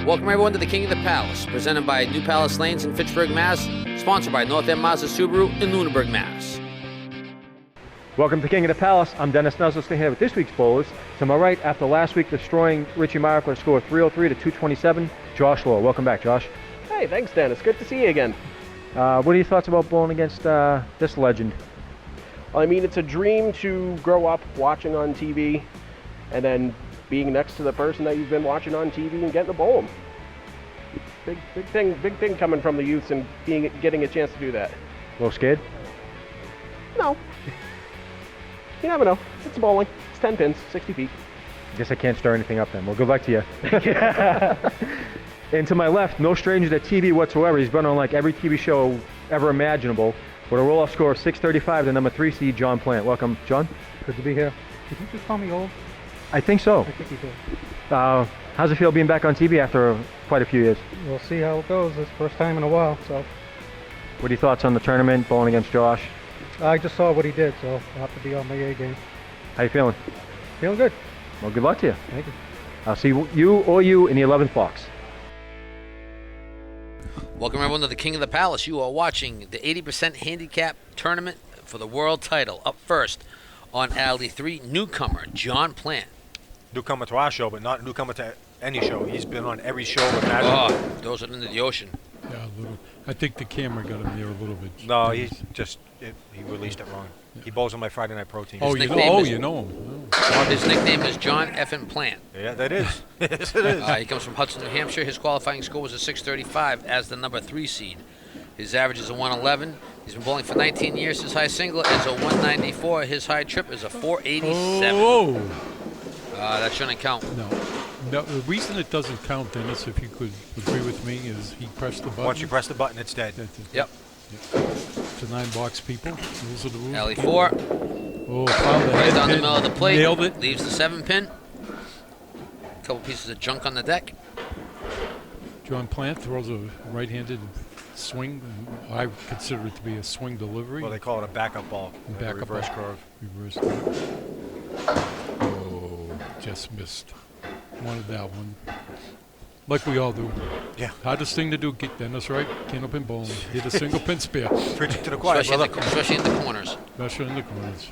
Welcome everyone to the King of the Palace, presented by New Palace Lanes in Fitchburg, Mass., sponsored by North End Mazda Subaru in Lunenburg, Mass. Welcome to King of the Palace. I'm Dennis Nuzzleston here with this week's bowlers. To my right, after last week destroying Richie Myrick with a score of 303 to 227, Josh Law. Welcome back, Josh. Hey, thanks, Dennis. Good to see you again. What are your thoughts about bowling against this legend? Well, I mean, it's a dream to grow up watching on TV and then being next to the person that you've been watching on TV and getting to bowl them. Big thing coming from the youths and getting a chance to do that. A little scared? No. You never know. It's bowling. It's 10 pins, 60 feet. I guess I can't stir anything up then. Well, good luck to you. And to my left, no stranger to TV whatsoever. He's been on like every TV show ever imaginable with a roll-off score of 635, the number 3 seed, John Plant. Welcome, John. Good to be here. Did you just call me old? I think so. I think you did. How's it feel being back on TV after quite a few years? We'll see how it goes. This first time in a while, so. What are your thoughts on the tournament, bowling against Josh? I just saw what he did, so I'll have to be on my A game. How you feeling? Feeling good. Well, good luck to you. Thank you. I'll see you in the 11th box. Welcome everyone to the King of the Palace. You are watching the 80% handicap tournament for the world title. Up first on Alley 3, newcomer John Plant. Newcomer to our show, but not newcomer to any show. He's been on every show with Magic. Oh, those are into the ocean. Yeah, a little. I think the camera got him there a little bit. No, he released it wrong. Yeah. He bowls on my Friday Night Protein. Oh, you know him. Oh. His nickname is John Effin Plant. Yeah, that is. Yes, it is. He comes from Hudson, New Hampshire. His qualifying score was a 635 as the number 3 seed. His average is a 111. He's been bowling for 19 years. His high single is a 194. His high trip is a 487. Oh! That shouldn't count. No, the reason it doesn't count, Dennis, if you could agree with me, is he pressed the button. Once you press the button, it's dead. Yep. It's a 9-box, people. Those are the rules. Alley 4. Oh, found the Right head down the pin. middle of the plate. Nailed it. Leaves the 7-pin. A couple pieces of junk on the deck. John Plant throws a right-handed swing. I consider it to be a swing delivery. Well, they call it a backup ball. Backup reverse ball. curve. Reverse curve. Oh, just missed. Wanted that one. Like we all do. Yeah. Hardest thing to do, get Dennis right. Candlepin bowling. Hit a single pin spare. Preaching to the choir, Especially brother. especially in the corners. Especially in the corners.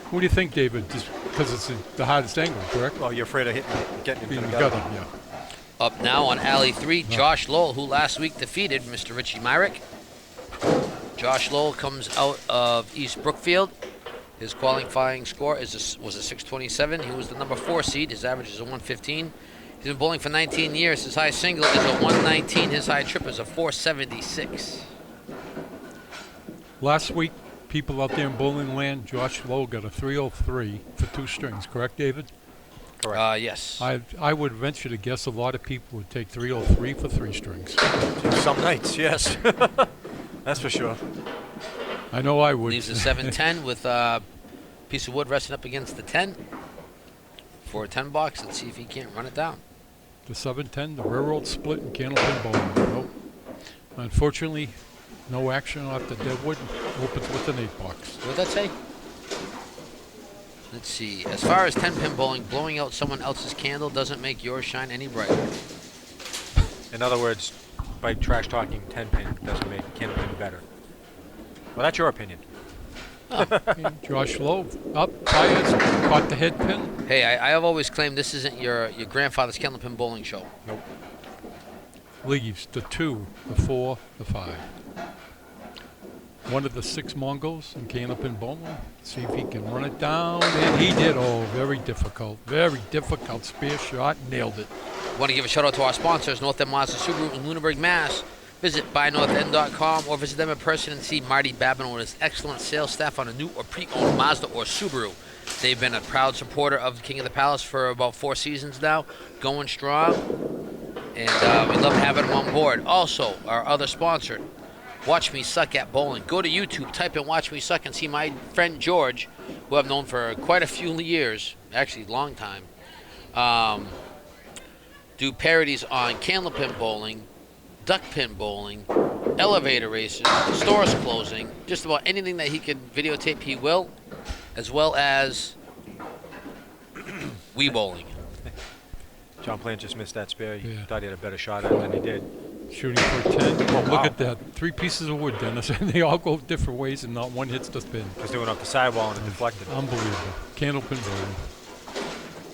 What do you think, David? Just because it's the hardest angle, correct? Well, you're afraid of getting him to Being the gutter, gutter. yeah. Up now on Alley 3, Josh Lowell, who last week defeated Mr. Richie Myrick. Josh Lowell comes out of East Brookfield. His qualifying score was a 627. He was the number 4 seed. His average is a 115. He's been bowling for 19 years. His high single is a 119. His high trip is a 476. Last week, people out there in bowling land, Josh Lowe got a 303 for 2 strings, correct, David? Correct. Yes. I would venture to guess a lot of people would take 303 for 3 strings. Some nights, yes. That's for sure. I know I would. Leaves the 710 with a piece of wood resting up against the 10 for a 10 box. Let's see if he can't run it down. The 710, the railroad split and Candlepin bowling. Nope. Unfortunately, no action off the deadwood. Opens with an 8 box. What did that say? Let's see. As far as 10-pin bowling, blowing out someone else's candle doesn't make yours shine any brighter. In other words, by trash talking 10-pin doesn't make Candlepin better. Well, that's your opinion. Okay, Josh Lowe up, tires, caught the head pin. Hey, I have always claimed this isn't your grandfather's Candlepin bowling show. Nope. Leaves the 2, the 4, the 5. One of the 6 Mongols in Candlepin bowling. See if he can run it down. And he did. Oh, very difficult. Very difficult spear shot. Nailed it. Want to give a shout out to our sponsors, North End Mazda Subaru in Lunenburg, Mass. Visit buynorthend.com or visit them in person and see Marty Babin and his excellent sales staff on a new or pre-owned Mazda or Subaru. They've been a proud supporter of King of the Palace for about 4 seasons now, going strong, and we love having them on board. Also, our other sponsor, Watch Me Suck at Bowling. Go to YouTube, type in Watch Me Suck, and see my friend George, who I've known for quite a few years, actually a long time, do parodies on Candlepin bowling, duck pin bowling, elevator races, stores closing, just about anything that he can videotape, he will, as well as Wii bowling. John Plant just missed that spare. He Yeah. thought he had a better shot at it than he did. Shooting for 10. Oh, Look wow. at that. 3 pieces of wood, Dennis, and they all go different ways, and not one hits the pin. Just doing off the sidewall and it deflected. Unbelievable. Candlepin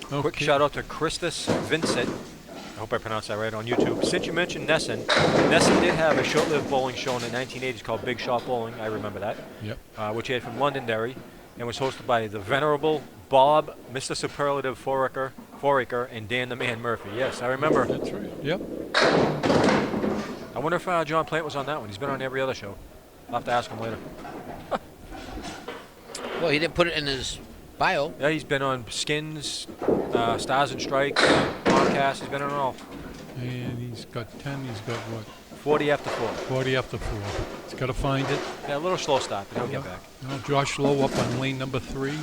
bowling. Quick shout out to Christus Vincent. I hope I pronounced that right on YouTube. Since you mentioned Nesson, Nesson did have a short-lived bowling show in the 1980s called Big Shot Bowling. I remember that. Yep. Which he had from Londonderry and was hosted by the venerable Bob, Mr. Superlative Foraker, and Dan the Man Murphy. Yes, I remember. That's right. Yep. I wonder if John Plant was on that one. He's been on every other show. I'll have to ask him later. Well, he didn't put it in his bio. Yeah, he's been on Skins, Stars and Strikes, Comcast. He's been on all. And he's got 10. He's got what? 40 after 4. 40 after 4. He's got to find it. Yeah, a little slow start, but he'll get back. Now Josh Lowe up on lane number 3.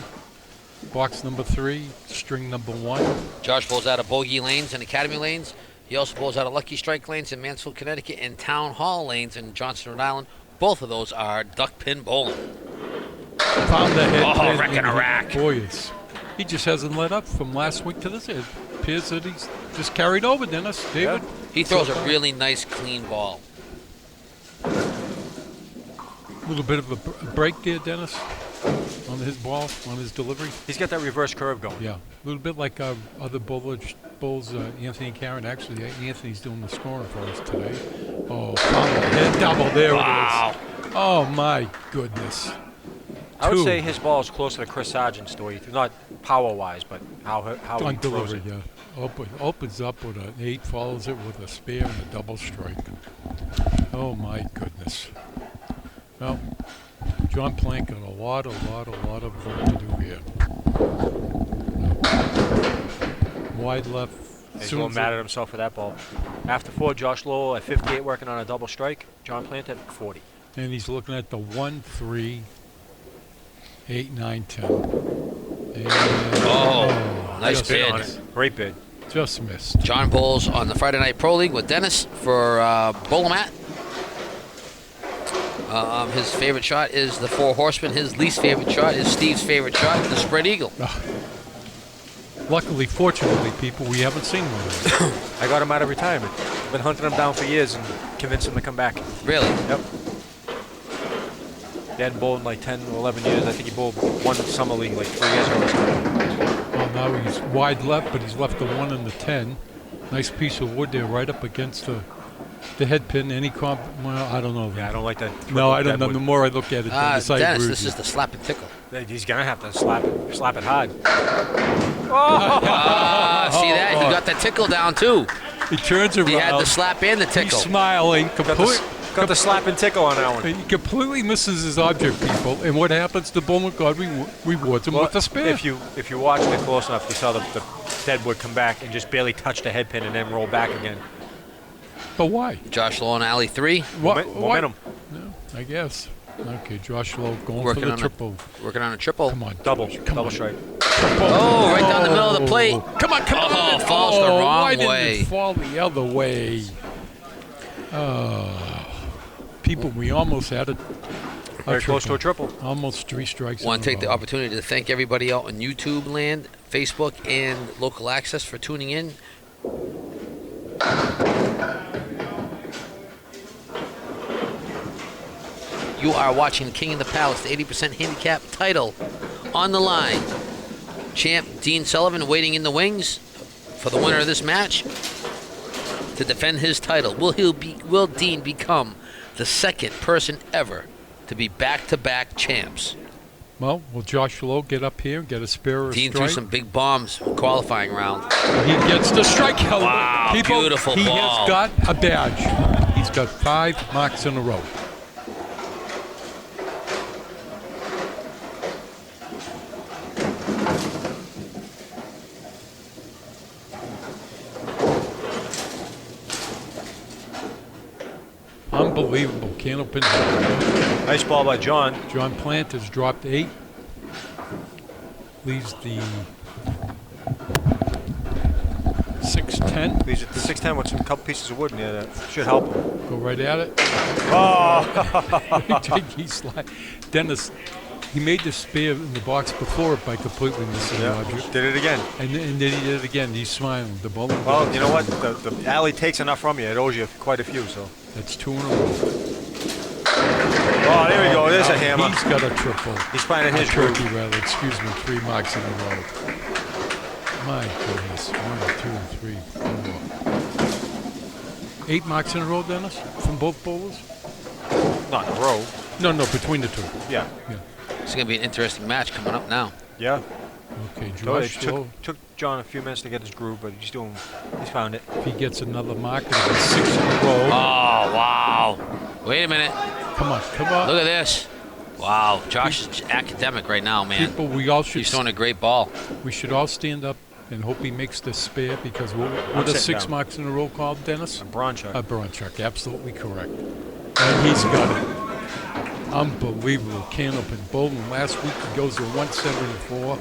Box number 3. String number 1. Josh bowls out of bogey lanes and academy lanes. He also bowls out of Lucky Strike lanes in Mansfield, Connecticut, and Town Hall lanes in Johnston, Rhode Island. Both of those are duck pin bowling. Found the head. Oh, wrecking a rack. Boy, he just hasn't let up from last week to this. It appears that he's just carried over, Dennis. David? Yeah. He throws a really nice, clean ball. A little bit of a break there, Dennis, on his ball, on his delivery. He's got that reverse curve going. Yeah, a little bit like our other bowls, Anthony and Karen. Actually, Anthony's doing the scoring for us today. Oh, found the head double. There Wow. it is. Oh, my goodness. I would Two. say his ball is closer to Chris Sargent's the way, not power-wise, but how On he throws delivery, it. yeah. Opens up with an 8, follows it with a spare and a double strike. Oh, my goodness. Well, John Plank got a lot of work to do here. Wide left. He's a Soon little as mad it- at himself for that ball. After 4, Josh Lowell at 58 working on a double strike. John Plant at 40. And he's looking at the 1, 3, 8, 9, 10. And Nice just bid. missed. Great bid. Just missed. John bowls on the Friday Night Pro League with Dennis for Bowlomat. His favorite shot is the 4 Horsemen. His least favorite shot is Steve's favorite shot, the Spread Eagle. Luckily, fortunately, people, we haven't seen one of those. I got him out of retirement. Been hunting him down for years and convinced him to come back. Really? Yep. He hadn't bowled in like 10 or 11 years. I think he bowled one summer league like 3 years ago. Well, now he's wide left, but he's left the 1 and the 10. Nice piece of wood there, right up against the head pin. Well, I don't know. Yeah, I don't like that. No, I don't know. Deadwood. The more I look at it, the side Dennis, agree this with is the slap and tickle. He's gonna have to slap it hard. See that? He got the tickle down, too. you. He turns around. He had the slap and the He's tickle. smiling. Got the slap and tickle on that one. He completely misses his object, people. And what happens? The Bowman God rewards him with a spare. If you watched it close enough, you saw the deadwood come back and just barely touch the head pin and then roll back again. But why? Josh Lowe on alley 3. Momentum. No, I guess. Okay, Josh Lowe going Working for the on triple. Working on a triple. Come on. Double on. strike. Oh, right down the middle of the plate. Come on, come on. Oh, falls the wrong why way. Didn't it fall the other way? People, we almost had it. Very close to a triple. Almost 3 strikes. Want to in a take the row. opportunity to thank everybody out on YouTube land, Facebook, and local access for tuning in. You are watching King of the Palace, the 80% handicap title on the line. Champ Dean Sullivan waiting in the wings for the winner of this match to defend his title. Will Dean become the second person ever to be back-to-back champs? Well, will Josh Lowe get up here and get a spare or Dean strike? threw some big bombs in the qualifying round. He gets the strike. Wow, People, beautiful he ball. has got a badge. He's got 5 marks in a row. I'm Unbelievable. Candlepin. Nice ball by John. John Plant has dropped 8. Leaves the 6-10. Leaves it to 6-10 with some couple pieces of wood near that. Should help him. Go right at it. Oh! He slide. Dennis, he made the spare in the box before by completely missing the object. Did it again. And then he did it again. He's smiling. The bowling. Well, you know what? The alley takes enough from you. It owes you quite a few, so. That's 2 in a row. Oh, there we go. There's a hammer. He's got a triple. He's finding his turkey, groove. rather. Excuse me. 3 marks in a row. My goodness. 1, 2, 3, 4. 8 marks in a row, Dennis, from both bowlers? Not in a row. No, between the two. Yeah. It's going to be an interesting match coming up now. Yeah. Okay, So it Josh Lowe. took John a few minutes to get his groove, but he's found it. If he gets another mark, it'll be 6 in a row. Oh, wow. Wait a minute. Come on. Look at this. Wow. Josh is academic right now, man. People, we all should. He's throwing a great ball. We should all stand up and hope he makes this spare because what are sitting 6 down. marks in a row called, Dennis? A bronze chuck. A bronze chuck. Absolutely correct. And he's got it. Unbelievable. Candlepin bowling. Last week he goes to 174,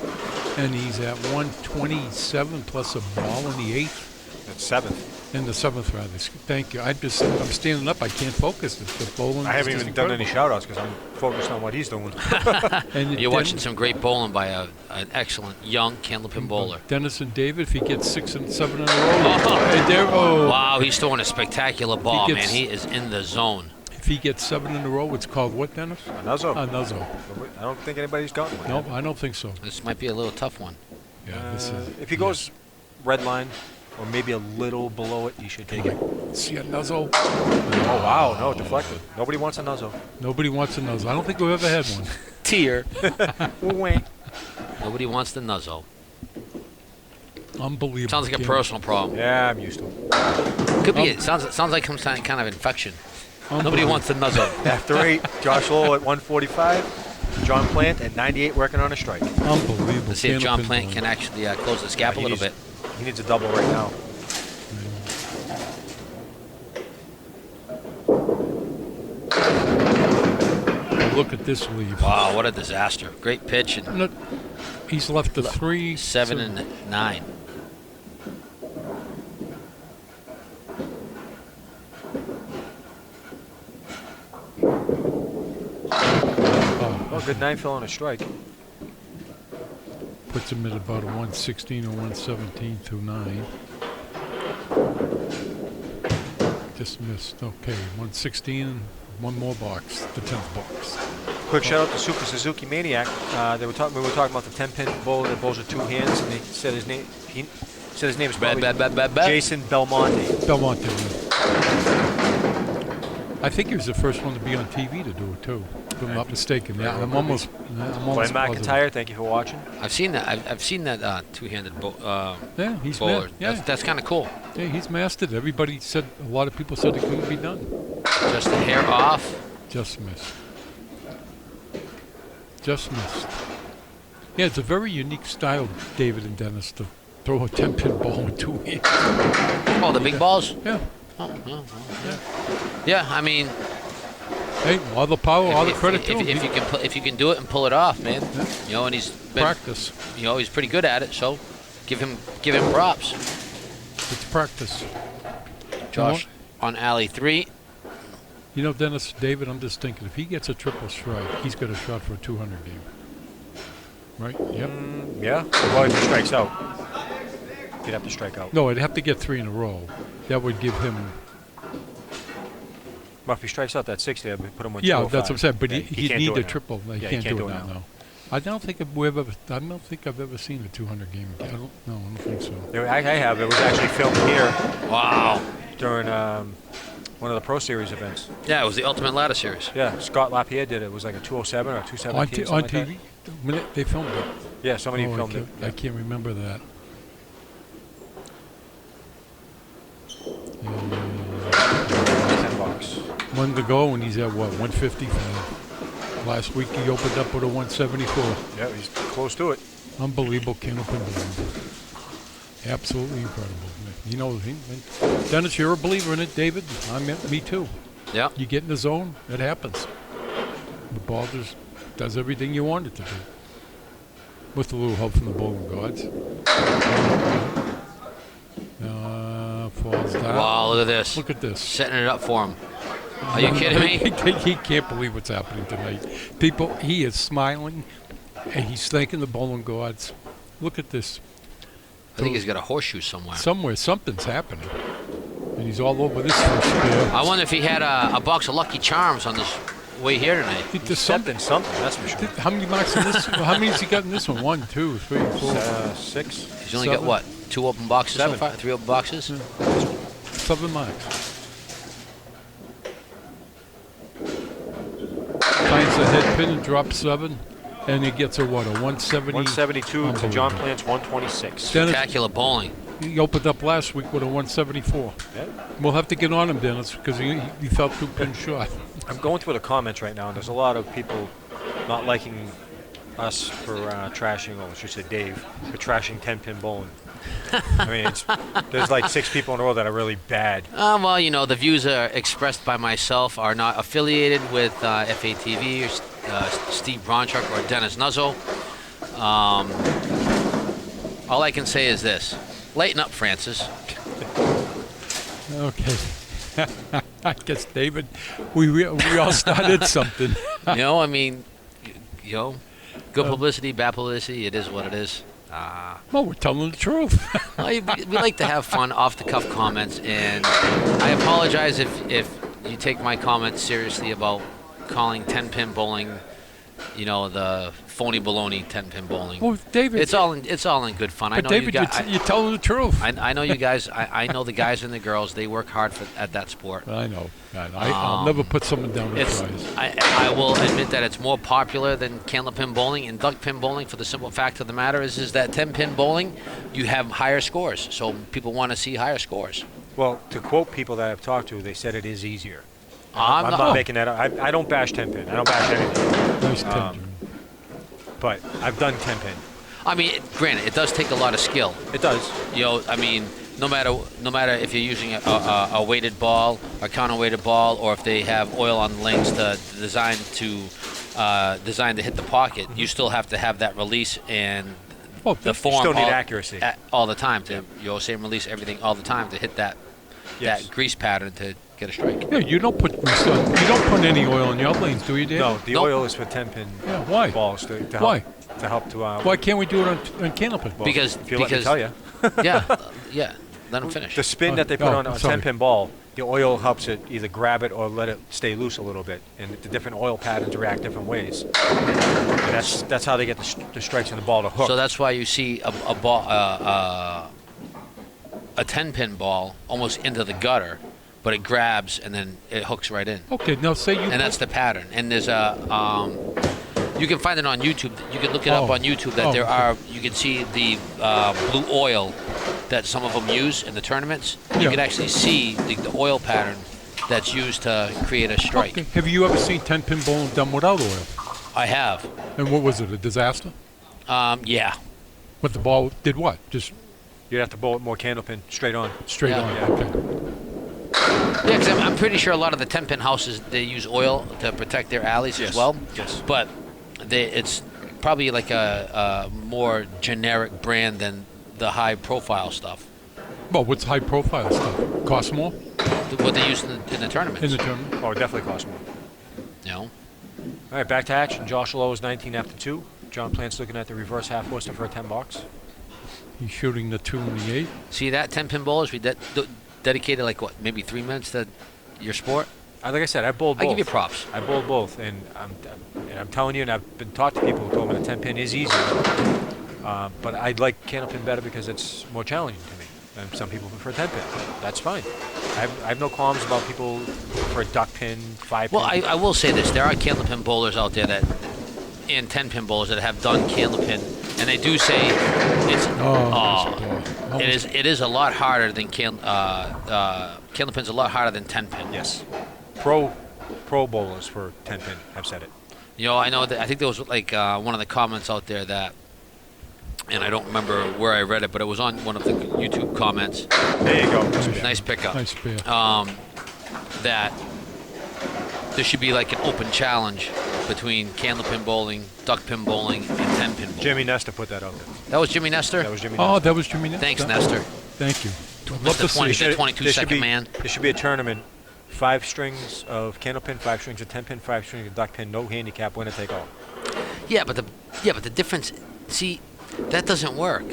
and he's at 127 plus a ball in the 8th. That's 7th. In the 7th, rather. Thank you. I'm standing up. I can't focus. The bowling. I haven't is even just done any incredible. shout-outs because I'm focused on what he's doing. And You're Den- watching some great bowling by an excellent young Candlepin bowler. Dennis and David, if he gets 6 and 7 in a row. Oh. And there, Wow, he's throwing a spectacular ball, man. gets- He is in the zone. If he gets 7 in a row, it's called what, Dennis? A nuzzo. A nuzzo. I don't think anybody's gotten one. No, I don't think so. This might be a little tough one. Yeah, this is. If he goes red line or maybe a little below it, he should take it. See a nuzzle? Oh, wow. No, deflected. Nobody wants a nuzzo. Nobody wants a nuzzle. I don't think we've ever had one. Tier. Wait. Nobody wants the nuzzo. Unbelievable. Sounds like a game. personal problem. Yeah, I'm used to it. Could be. It sounds like some kind of infection. Nobody wants the nuzzo. After 8, Josh Lowe at 145. John Plant at 98 working on a strike. Unbelievable. Let's see if John Candlepin Plant bowling. can actually close this gap a little bit. He needs a double right now. Look at this lead. Wow, what a disaster. Great pitch and Look, he's left the 3, 7 and 9. Oh, good 9 fill on a strike. Puts him at about a 116 or 117 to 9. Just missed. Okay, 116, one more box, the 10th box. Quick shout out to Super Suzuki Maniac. We were talking about the 10-pin bowler that bowls with 2 hands, and they said his name. He said his name is probably Bad. Jason Belmonte. Belmonte. I think he was the first one to be on TV to do it too, if I'm not mistaken. Yeah, I'm almost Glenn positive. McIntyre, thank you for watching. I've seen that. I've seen that two-handed Yeah, he's bowler. yeah, That's kind of cool. yeah, he's mastered. Everybody said, a lot of people said it couldn't be done. Just a hair off. Just missed. Just missed. Yeah, it's a very unique style, David and Dennis, to throw a 10-pin ball with 2 hands. Oh, the big balls. Yeah. Yeah, I mean, Hey, all the power, all the credit to him. if you can do it and pull it off, man. You know, and he's been, Practice. you know, he's pretty good at it. So, give him props. It's practice. Josh on alley 3. You know, Dennis, David, I'm just thinking, if he gets a triple strike, he's got a shot for a 200 game. Right? Yep. Yeah. Well, if he strikes out, he'd have to strike out. No, I'd have to get 3 in a row. That would give him. Well, if he strikes out that 60, I'd put him on. Yeah, 205. that's what I'm saying. But Yeah, he'd can't need do a it now. triple. He Yeah, can't do it now. No. I don't think I've ever seen a 200 game. I don't think so. I have. It was actually filmed here Wow. during one of the Pro Series events. Yeah, it was the Ultimate Ladder Series. Yeah, Scott Lapierre did it. It was like a 207 or 217. On TV? When they filmed it. Yeah, somebody Oh, filmed it. I can't remember that. 10 bucks. One to go, and he's at what, 155. Last week he opened up with a 174. Yeah, he's close to it. Unbelievable Candlepin bowling. Absolutely incredible. You know, Dennis, you're a believer in it, David. Me too. Yeah. You get in the zone, it happens. The ball just does everything you want it to do. With a little help from the bowling gods. Falls down. Wow, look at this. Look at this. Setting it up for him. Are you kidding me? He can't believe what's happening tonight. People, he is smiling, and he's thanking the bowling gods. Look at this. I think he's got a horseshoe somewhere. Somewhere, something's happening. And he's all over this first spare. I wonder if he had a box of Lucky Charms on this way here tonight. There's Something, that's for sure. How many marks in this? How many has he got in this one? 1, 2, 3, 4. 6. He's only got, 7. what, 2 open boxes so 7. far? 3 open boxes? 7 marks. Finds the head pin and drops 7. And he gets a what? A 170? 172 to John Plant's 126. Dennis, Spectacular bowling. he opened up last week with a 174. Yeah. We'll have to get on him, Dennis, because he fell 2 pins short. I'm going through the comments right now, and there's a lot of people not liking us for trashing, or I should say Dave, for trashing 10-pin bowling. I mean, there's like 6 people in a row that are really bad. Well, you know, the views are expressed by myself are not affiliated with FATV or Steve Bronchuk or Dennis Nuzzo. All I can say is this. Lighten up, Francis. Okay. I guess, David, we all started something. You know, I mean, you know, good publicity, bad publicity, it is what it is. Well, we're telling the truth. We like to have fun, off-the-cuff comments, and I apologize if you take my comments seriously about calling 10-pin bowling, you know, the phony baloney 10-pin bowling. Well, David, It's all in good fun. I but know David, you guys. you're telling the truth. I know you guys. I know the guys and the girls. They work hard at that sport. I know. I'll never put someone down the It's. prize. I will admit that it's more popular than candlepin bowling and duckpin bowling. For the simple fact of the matter is that 10-pin bowling, you have higher scores, so people want to see higher scores. Well, to quote people that I've talked to, they said it is easier. I'm I'm not- not making that up. I don't bash 10-pin. I don't bash anything. Nice tender. But I've done 10-pin. I mean, granted, it does take a lot of skill. It does. You know, I mean, no matter if you're using a weighted ball, a counterweighted ball, or if they have oil on the links designed to hit the pocket, you still have to have that release and Well, the you form. still need all, accuracy. all the time to same release everything all the time to hit that Yes. that grease pattern to get a strike. Yeah, you don't put any oil in your lanes, do you, Dave? No, the Nope. oil is for 10-pin Yeah, why? balls to help. Why? To help to. Why can't we do it on Candlepin? Well, Because- if you let me because- tell you, yeah. Let him finish. the spin that they put on a sorry. 10-pin ball, the oil helps it either grab it or let it stay loose a little bit, and the different oil patterns react different ways. And that's how they get the strikes in the ball to hook. So that's why you see a 10-pin ball almost into the gutter, but it grabs and then it hooks right in. Okay, now say you. And that's the pattern. And there's a you can find it on YouTube. You can look it up Oh. on YouTube. That Oh, there okay. are. You can see the blue oil that some of them use in the tournaments. You Yeah. can actually see the oil pattern that's used to create a strike. Okay. Have you ever seen 10-pin bowling done without oil? I have. And what was it? A disaster? Yeah. But the ball did what? Just You'd have to bowl it more candlepin straight on. straight Yeah. on. Yeah. Okay. Yeah, because I'm pretty sure a lot of the 10-pin houses, they use oil to protect their alleys Yes. as well. Yes. But it's probably like a more generic brand than the high-profile stuff. Well, what's high profile stuff? Cost more What they use in the tournaments. in the tournament? Oh, it definitely costs more. You know? All right, back to action. Josh Lowe is 19 after 2. John Plant's looking at the reverse half hoister for a 10 box. He's shooting the 2 and the 8. See that 10-pin bowlers? We dedicated like what, maybe 3 minutes to your sport. Like I said, I bowled both. I give you props. I bowled both, and I'm telling you, and I've been talking to people who told me the 10-pin is easier. But I like candlepin better because it's more challenging to me. And some people prefer 10-pin. That's fine. I have no qualms about people for duck pin, 5-pin. Well, I will say this: there are candlepin bowlers out there and 10-pin bowlers that have done candlepin, and they do say it's it is a lot harder than candlepin's a lot harder than 10-pin. Yes. Pro bowlers for 10-pin have said it. You know, I know that I think there was like one of the comments out there that, and I don't remember where I read it, but it was on one of the YouTube comments. There you go. Nice pickup. Nice pair. That There should be like an open challenge between candlepin bowling, duck pin bowling, and 10-pin bowling. Jimmy Nestor put that out there. That was Jimmy Nestor? That was Jimmy Oh, Nestor. that was Jimmy Nestor. Thanks, Nestor. Thank you. I'd love to see Mr. it. 22-second man. There should be a tournament. 5 strings of candlepin, 5 strings of 10-pin, 5 strings of duck pin, no handicap, winner take all. Yeah, but the difference, see, that doesn't work.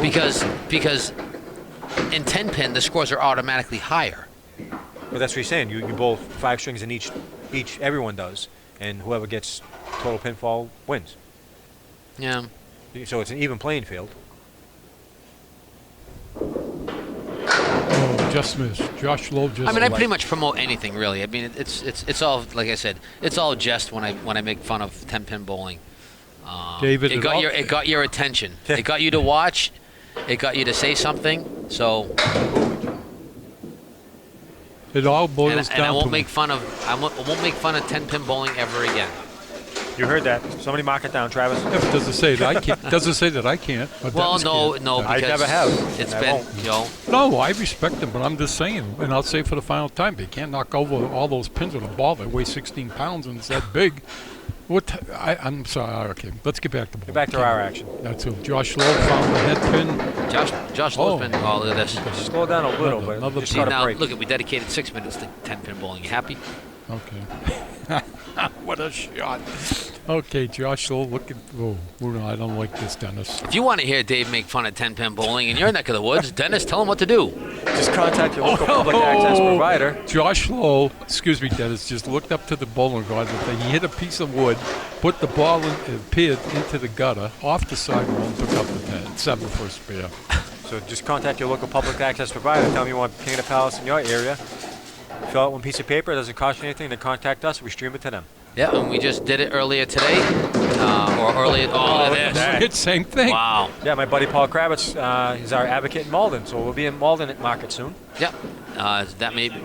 Because in 10-pin, the scores are automatically higher. But that's what he's saying. You bowl 5 strings in each everyone does, and whoever gets total pinfall wins. Yeah. So it's an even playing field. Oh, just missed. Josh Lowe just. I mean, I pretty much promote anything really. I mean, it's all, like I said, it's all jest when I make fun of 10-pin bowling. David, it got your attention. It got you to watch. It got you to say something. So. It all boils down and I won't to make fun of I won't make fun of 10-pin bowling ever again. You heard that. Somebody mark it down, Travis. If it doesn't say that I can't. Doesn't say that I can't. But Well, Dennis no, can't. no, I because never have. it's I been, won't. you know. No, I respect them, but I'm just saying, and I'll say for the final time, they can't knock over all those pins with a ball that weighs 16 pounds and it's that big. I'm sorry. Okay, let's get back to bowling. Get back to our action. That's it. Josh Lowe found the head pin. Josh Lowe's been all of this. Slow down a little, but Another just See, got a now, break. look, we dedicated 6 minutes to 10-pin bowling. You happy? Okay. What a shot. Okay, Josh Lowe, look at. Oh, I don't like this, Dennis. If you want to hear Dave make fun of 10-pin bowling in your neck of the woods, Dennis, tell him what to do. Just contact your local public access provider. Josh Lowe, excuse me, Dennis, just looked up to the bowling guard and he hit a piece of wood, put the ball in, appeared into the gutter, off the sidewall, and took up the 10, 7 for a spare. So just contact your local public access provider. Tell them you want King of the Palace in your area. Fill out one piece of paper. It doesn't cost you anything. Then contact us. We stream it to them. Yeah, and we just did it earlier today, or earlier. Oh, look at this. It's same thing. Wow. Yeah, my buddy Paul Kravitz is our advocate in Malden, so we'll be in Malden at market soon. Yep. That may be.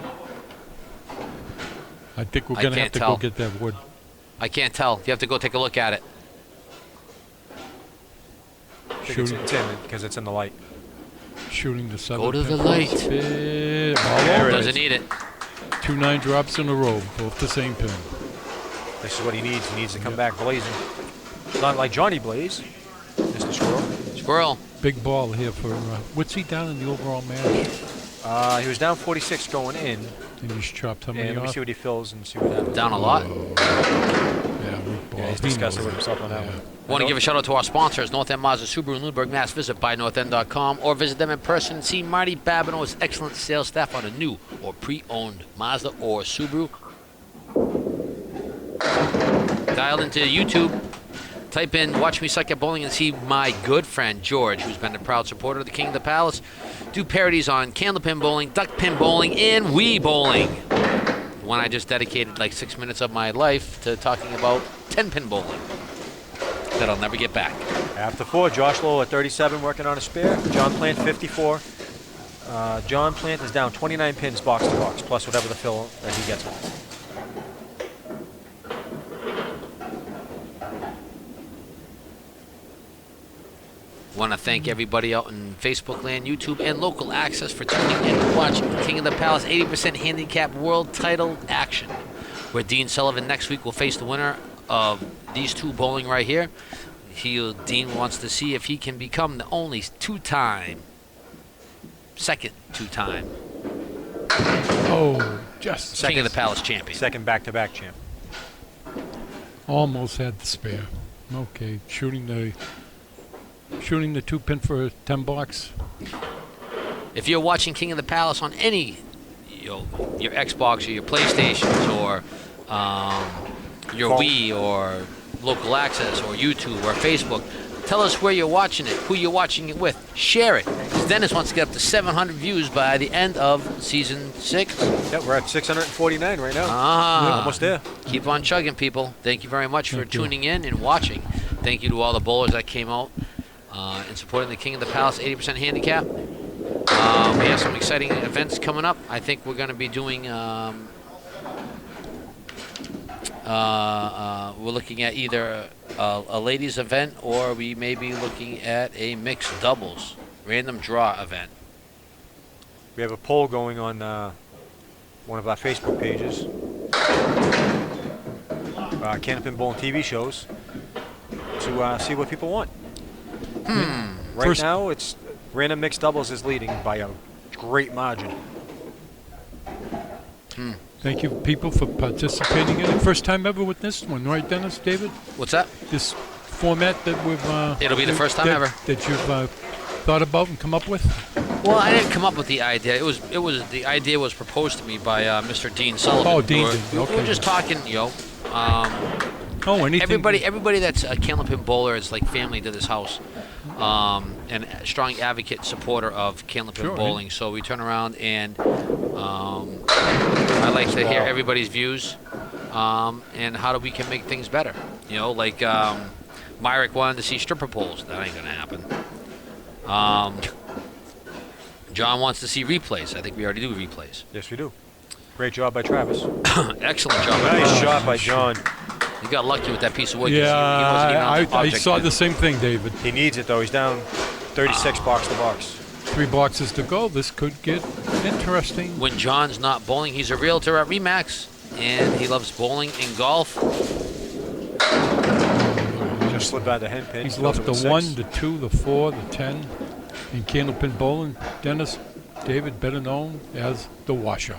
I think we're I going to can't have to tell. go get that wood. I can't tell. You have to go take a look at it. I think Shooting. it's in because it's in the light. Shooting the 7. Go to pin the for a light. spare. There it Doesn't is. need it. 2 9-drops in a row, both the same pin. This is what he needs. He needs to come back blazing. Not like Johnny Blaze, Mr. Squirrel. Squirrel. Big ball here for, what's he down in the overall match? He was down 46 going in, And he's chopped how many and let me off? see what he fills and see what happens. Down a lot. Yeah, weak ball. Yeah, he's He disgusted knows with it. himself on that Yeah. one. Want to give a shout out to our sponsors, North End Mazda Subaru in Lunenburg, Mass. Visit buynorthend.com or visit them in person and see Marty Babineau's excellent sales staff on a new or pre-owned Mazda or Subaru. Dial into YouTube, type in Watch Me Suck at Bowling and see my good friend George, who's been a proud supporter of the King of the Palace, do parodies on candlepin bowling, duck pin bowling, and Wii bowling. The one I just dedicated like 6 minutes of my life to talking about 10-pin bowling that I'll never get back. After 4, Josh Lowe at 37 working on a spare. John Plant 54. John Plant is down 29 pins box to box, plus whatever the fill that he gets on. Want to thank everybody out in Facebook land, YouTube, and local access for tuning in to watch King of the Palace 80% Handicap World Title action, where Dean Sullivan next week will face the winner of these two bowling right here. Dean wants to see if he can become the only second two-time Oh, just King of the Palace champion. Second back-to-back champ. almost had the spare. Okay, shooting the 2 pin for 10 bucks. If you're watching King of the Palace on any, your Xbox or your PlayStations or your Phone. Wii or local access or YouTube or Facebook, tell us where you're watching it, who you're watching it with. Share it. 'Cause Dennis wants to get up to 700 views by the end of season 6. Yep, we're at 649 right now. Almost there. Keep on chugging, people. Thank you very much for Thank you. tuning in and watching. Thank you to all the bowlers that came out and supporting the King of the Palace 80% handicap. We have some exciting events coming up. I think we're going to be doing. We're looking at either a ladies event or we may be looking at a mixed doubles random draw event. We have a poll going on one of our Facebook pages. Candlepin Bowling TV shows to see what people want. Right First- now, it's random mixed doubles is leading by a great margin. Thank you, people, for participating in it. First time ever with this one, right, Dennis, David? What's that? This format that we've... It'll be the first time that- ever. That you've thought about and come up with? Well, I didn't come up with the idea. It was the idea was proposed to me by Mr. Dean Sullivan. Oh, Dean did. We Okay. were just talking, Oh, anything... everybody that's a Candlepin bowler is like family to this house, and a strong advocate and supporter of Candlepin Sure, bowling. So we turn around and I like to hear everybody's views, and how we can make things better. Like Myrick wanted to see stripper poles. That ain't gonna happen. John wants to see replays. I think we already do replays. Yes, we do. Great job by Travis. Excellent job. Nice shot by John. You got lucky with that piece of wood. 'cause Yeah, he wasn't even on the I object saw yet. the same thing, David. He needs it, though. He's down 36 box to box. 3 boxes to go. This could get interesting. When John's not bowling, he's a realtor at Remax, and he loves bowling and golf. Just slid by the hen pin. He's Goes left the with 1, 6. the 2, the 4, the 10 in Candlepin Bowling. Dennis, David, better known as the washout.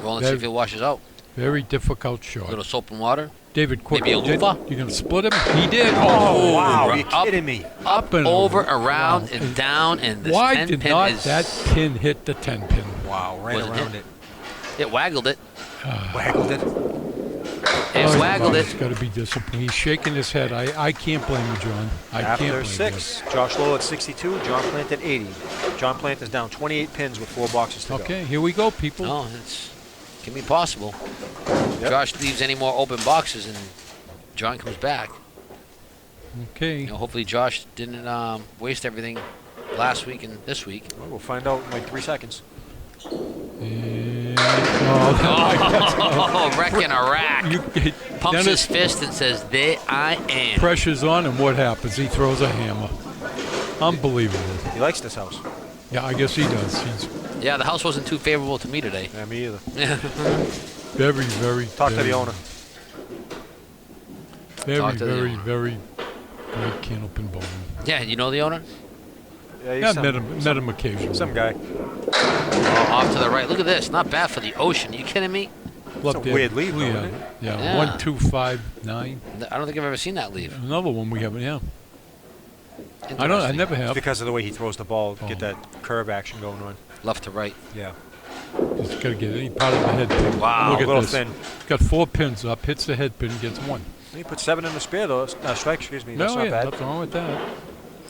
Well, let's see if That- it washes out. Very difficult A shot. little soap and water. David, quick. maybe a loofah? You're going to split him? He did. Oh, wow. Up- Are you kidding me? Up and Over, over. around, Wow. and down, and this Why 10 did pin not is... that pin hit the 10 pin? Wow, ran Wasn't around it? it. It waggled it. Waggled it. It waggled It's it. got to be disciplined. He's shaking his head. I can't blame you, John. I can't blame After 6, Josh Lowell at 62, John Plant at 80. John Plant is down 28 pins with 4 boxes to you. go. Okay, here we go, people. Oh, can be possible. Yep. Josh leaves any more open boxes, and John comes back. Okay. Hopefully Josh didn't waste everything last week and this week. Well, we'll find out in like 3 seconds. And, Oh, wrecking a rack. you, Pumps Dennis, his fist and says, "There I am." pressure's on, and what happens? He throws a hammer. Unbelievable. He likes this house. Yeah, I guess he does. He's Yeah, the house wasn't too favorable to me today. Yeah, me either. very, very... Talk to very, the owner. Very, Talk to the very, owner. very great Candlepin bowling. Yeah, you know the owner? Yeah, he's Yeah, some, met him occasionally. some guy. Oh, off to the right. Look at this. Not bad for the ocean. You kidding me? Left a there. weird lead, though, Yeah, isn't it? yeah. Yeah. 1, 2, 5, 9. I don't think I've ever seen that leave. Another one we haven't. Yeah, I Interesting. never It's have. because of the way he throws the ball, Oh. get that curve action going on. Left to right. Yeah. Just got to get any part of the head pin. Wow. Look A at little this. thin. Got 4 pins up. Hits the head pin. Gets 1. He put 7 in the spare, though. Strike, excuse me. That's No, not yeah, bad. nothing wrong with that.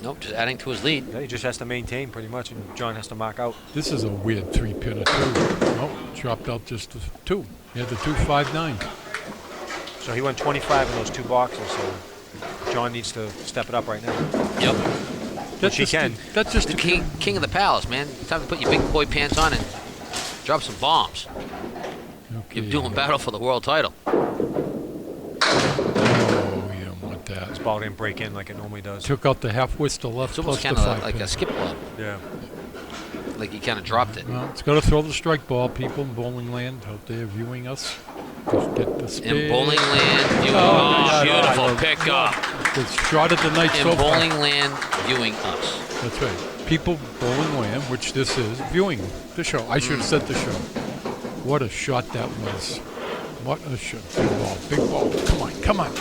Nope, just adding to his lead. Yeah, he just has to maintain pretty much, and John has to mark out. This is a weird 3-pinner too. Nope, dropped out just the 2. He had the 2, 5, 9. So he went 25 in those 2 boxes, so John needs to step it up right now. Yep. That's he just can. That's just The a king of the palace, man. It's time to put your big boy pants on and drop some bombs. Okay. You're doing battle for the world title. Oh, you don't want that. This ball didn't break in like it normally does. Took out the half whistle left It's almost plus kind the of 5 like pin. a skip club. Yeah. Like he kind of dropped it. Well, it's got to throw the strike ball, people in bowling land out there viewing us. Just get the spin. In bowling land, viewing Oh, beautiful yeah. pickup. The shot of the night In so far. bowling land, viewing us. That's right. People bowling land, which this is, viewing the show. I should have said the show. What a shot that was. What a shot. Big ball. Big ball. Come on. Come on.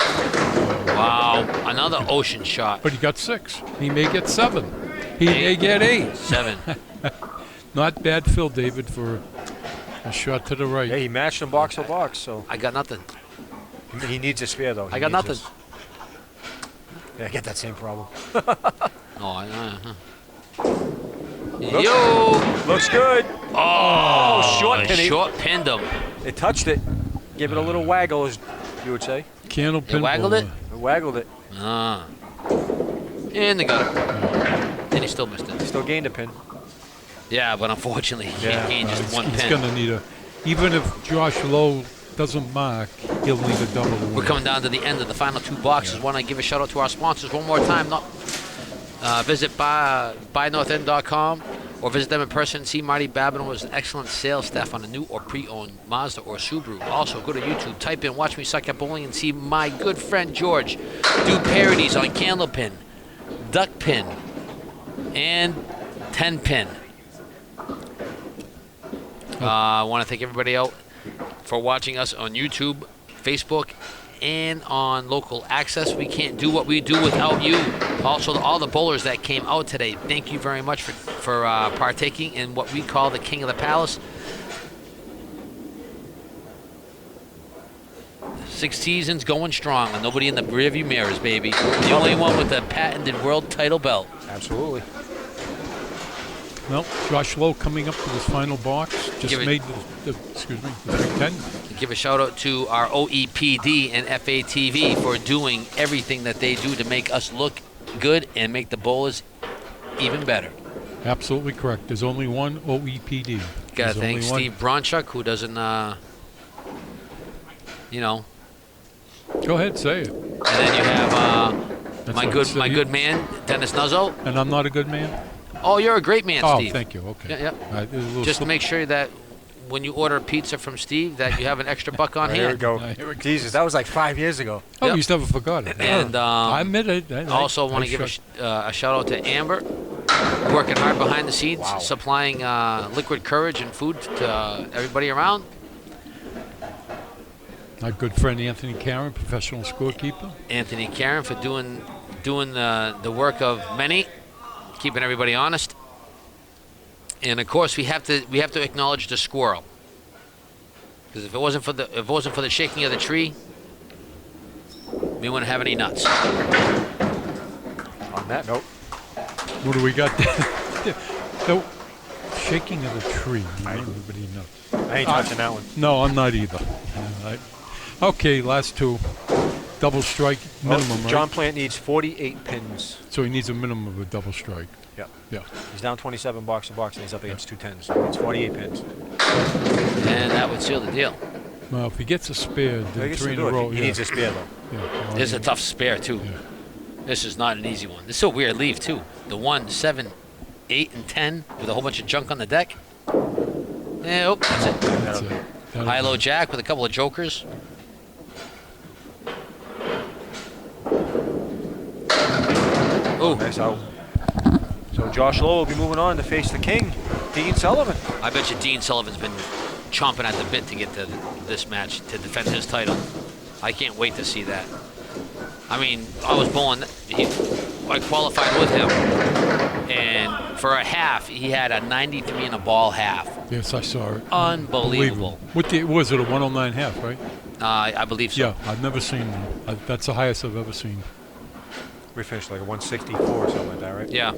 Wow, another ocean shot. But he got 6. He may get 7. He may get 8. 7. Not bad, Phil David, for a shot to the right. Yeah, he matched him box to box, so I got nothing. he needs a spare, though. He I got needs nothing. this. Yeah, I get that same problem. Oh, Yo! Looks good. Oh, short pin. Short pinned him. It touched it. Gave it a little waggle, as you would say. Candlepin It waggled it? It waggled it. Ah. In the gutter. And he still missed it. Still gained a pin. Yeah, but unfortunately, he Yeah. gained just one He's pin. going to need a... Even if Josh Lowe doesn't mark, he'll need a double. to We're win. coming down to the end of the final 2 boxes. Want to give a shout out to our sponsors one more time. Visit buynorthend.com. or visit them in person and see Marty Babineau's excellent sales staff on a new or pre-owned Mazda or Subaru. Also, go to YouTube, type in Watch Me Suck at Bowling, and see my good friend George do parodies on Candlepin, Duckpin, and 10-pin. I want to thank everybody out for watching us on YouTube, Facebook, and on local access. We can't do what we do without you. Also, to all the bowlers that came out today, thank you very much for partaking in what we call the King of the Palace. 6 seasons going strong, and nobody in the rearview mirrors, baby. The only one with the patented world title belt. Absolutely. Well, Josh Lowe coming up to his final box. Just made the 310. Give a shout out to our OEPD and FATV for doing everything that they do to make us look good and make the bowlers even better. Absolutely correct. There's only one OEPD. Gotta thank Steve Bronchuk, who doesn't, you know. Go ahead, say it. And then you have my good man, Dennis Nuzzo. And I'm not a good man? Oh, you're a great man, Steve. Oh, thank you. Okay. Yeah. Just make sure that when you order pizza from Steve, that you have an extra $1 on hand. Here we go. Jesus, that was like 5 years ago. Oh, you just never forgot it. And I admit it. I also want to give a shout out to Amber, working hard behind the scenes, supplying liquid courage and food to everybody around. My good friend Anthony Karen, professional scorekeeper. Anthony Karen for doing the work of many, keeping everybody honest. And of course, we have to acknowledge the squirrel, because if it wasn't for the shaking of the tree, we wouldn't have any nuts. On that note, what do we got there? No, shaking of the tree. Everybody knows. I ain't touching that one. No, I'm not either. Okay, last two. Double strike minimum, right? John Plant needs 48 pins. So he needs a minimum of a double strike. Yeah. Yeah. He's down 27 box to box, and he's up against 2 10s. So it's 48 pins. And that would seal the deal. Well, if he gets a spare, then 3 in a row. He needs a spare, though. Yeah. This is a tough spare, too. Yeah. This is not an easy one. This is a weird leave, too. The 1, 7, 8, and 10 with a whole bunch of junk on the deck. Yeah, that's it. That's it. High-low jack with a couple of jokers. Oh, nice out. So Josh Lowe will be moving on to face the king, Dean Sullivan. I bet you Dean Sullivan's been chomping at the bit to get to this match to defend his title. I can't wait to see that. I mean, I was bowling. I qualified with him, and for a half, he had a 93 in a ball half. Yes, I saw it. Unbelievable. What was it? A 109 half, right? I believe so. Yeah, I've never seen that. That's the highest I've ever seen. We finished like a 164 or something like that, right? Yeah.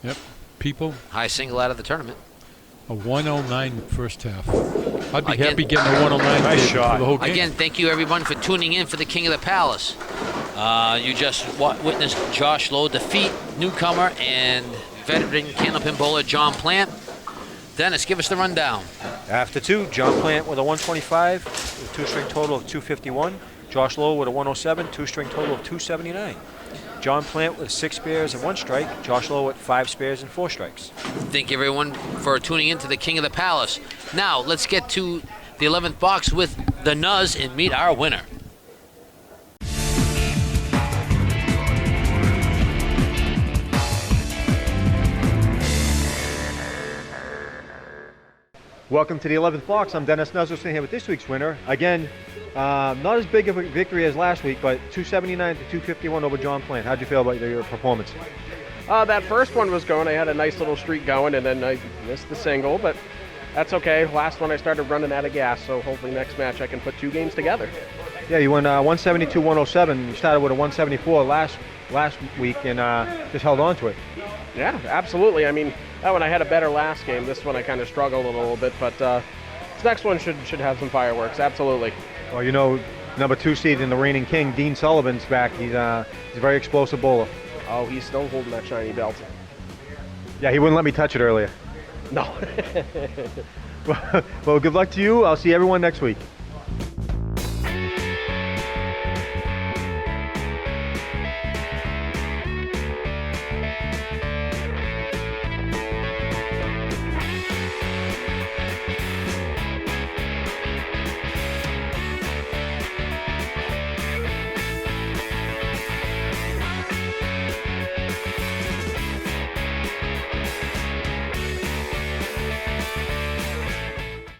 Yep. People. High single out of the tournament. A 109 first half. I'd be Again, happy getting a 109 nice shot. for the whole game. Again, thank you everyone for tuning in for the King of the Palace. You just witnessed Josh Lowe defeat newcomer and veteran Candlepin bowler John Plant. Dennis, give us the rundown. After 2, John Plant with a 125, with a 2-string total of 251. Josh Lowe with a 107, 2-string total of 279. John Plant with 6 spares and 1 strike. Josh Lowe with 5 spares and 4 strikes. Thank you everyone for tuning in to the King of the Palace. Now, let's get to the 11th box with the Nuz and meet our winner. Welcome to the 11th box. I'm Dennis Nuzzle, sitting here with this week's winner. Again, not as big of a victory as last week, but 279 to 251 over John Plant. How'd you feel about your performance? That first one was going. I had a nice little streak going, and then I missed the single, but that's okay. Last one I started running out of gas, so hopefully next match I can put 2 games together. Yeah, you went 172, 107. You started with a 174 last week and just held on to it. Yeah, absolutely. I mean, that one I had a better last game. This one I kind of struggled a little bit, but this next one should have some fireworks. Absolutely. Well, you know, number 2 seed in the reigning king, Dean Sullivan's back. He's a very explosive bowler. Oh, he's still holding that shiny belt. Yeah, he wouldn't let me touch it earlier. No. Well, good luck to you. I'll see everyone next week.